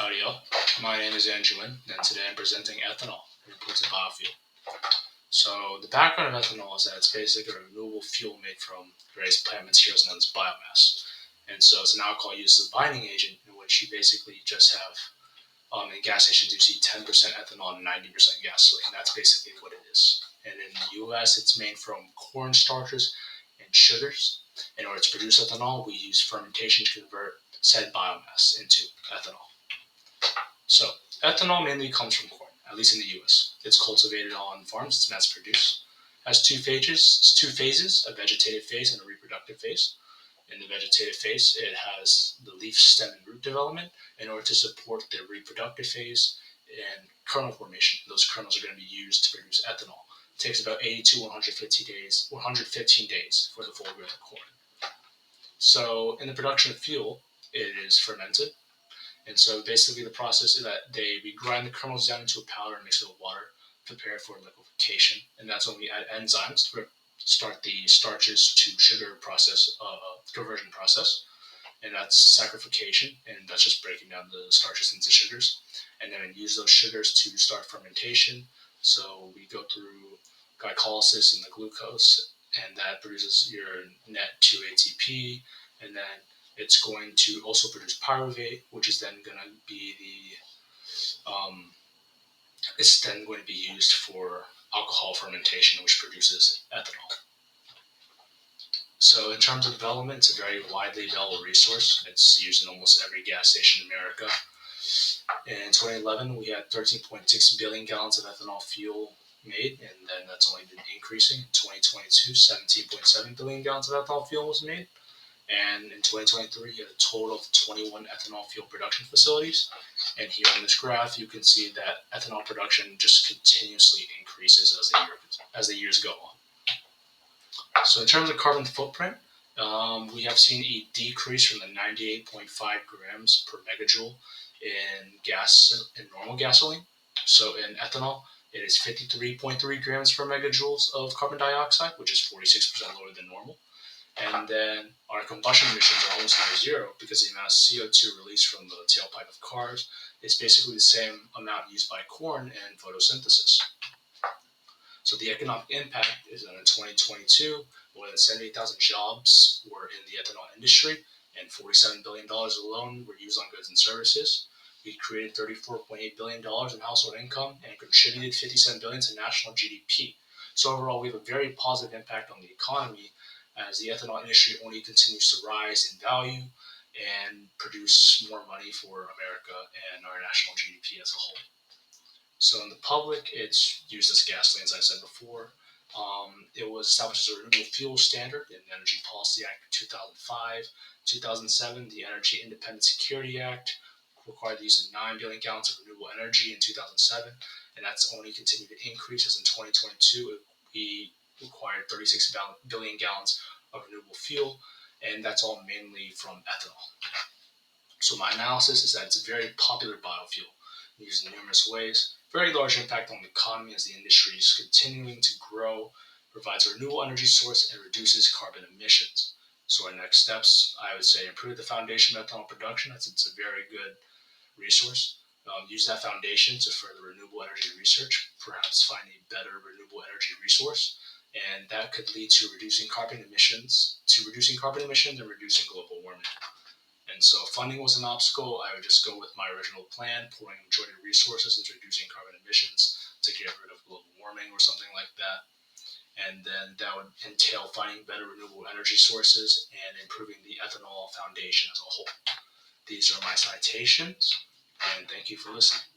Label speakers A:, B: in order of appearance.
A: Howdy y'all, my name is Andrew and today I'm presenting ethanol, an important biofuel. So the background of ethanol is that it's basically a renewable fuel made from various plant materials known as biomass. And so it's an alcohol used as a binding agent in which you basically just have, in gas stations you see 10% ethanol and 90% gasoline. That's basically what it is. And in the US it's made from corn starches and sugars. In order to produce ethanol, we use fermentation to convert said biomass into ethanol. So, ethanol mainly comes from corn, at least in the US. It's cultivated on farms, it's mass produced. It has two phases, a vegetative phase and a reproductive phase. In the vegetative phase, it has the leaf, stem, and root development in order to support the reproductive phase and kernel formation. Those kernels are going to be used to produce ethanol. It takes about 80 to 115 days for the full grain of corn. So, in the production of fuel, it is fermented. And so basically the process is that we grind the kernels down into a powder and mix it with water, prepare for liquefaction. And that's when we add enzymes to start the starches to sugar process, conversion process. And that's saccharification, and that's just breaking down the starches into sugars. And then we use those sugars to start fermentation. So we go through glycolysis and the glucose, and that produces your net 2 ATP, and then it's going to also produce pyruvate, which is then going to be it's then going to be used for alcohol fermentation, which produces ethanol. So in terms of development, it's a very widely available resource. It's used in almost every gas station in America. In 2011, we had 13.6 billion gallons of ethanol fuel made, and then that's only been increasing. In 2022, 17.7 billion gallons of ethanol fuel was made. And in 2023, you had a total of 21 ethanol fuel production facilities. And here on this graph, you can see that ethanol production just continuously increases as the years go on. So in terms of carbon footprint, we have seen a decrease from the 98.5 grams per megajoule in normal gasoline. So in ethanol, it is 53.3 grams per megajoules of carbon dioxide, which is 46% lower than normal. And then our combustion emissions are almost near zero because the amount of CO2 released from the tailpipe of cars is basically the same amount used by corn in photosynthesis. So the economic impact is that in 2022, more than 78,000 jobs were in the ethanol industry, and $47 billion alone were used on goods and services. We created $34.8 billion in household income and contributed $57 billion to national GDP. So overall, we have a very positive impact on the economy as the ethanol industry only continues to rise in value and produce more money for America and our national GDP as a whole. So in the public, it's used as gasoline, as I said before. It was established as a renewable fuel standard in the Energy Policy Act of 2005. 2007, the Energy Independent Security Act required the use of 9 billion gallons of renewable energy in 2007, and that's only continued to increase as in 2022, we required 36 billion gallons of renewable fuel, and that's all mainly from ethanol. So my analysis is that it's a very popular biofuel, used in numerous ways, very large impact on the economy as the industry is continuing to grow, provides a renewable energy source, and reduces carbon emissions. So our next steps, I would say, improve the foundation of ethanol production, as it's a very good resource. Use that foundation to further renewable energy research, perhaps find a better renewable energy resource, and that could lead to reducing carbon emissions and reducing global warming. And so if funding was an obstacle, I would just go with my original plan, pouring a majority of resources into reducing carbon emissions to get rid of global warming or something like that. And then that would entail finding better renewable energy sources and improving the ethanol foundation as a whole. These are my citations, and thank you for listening.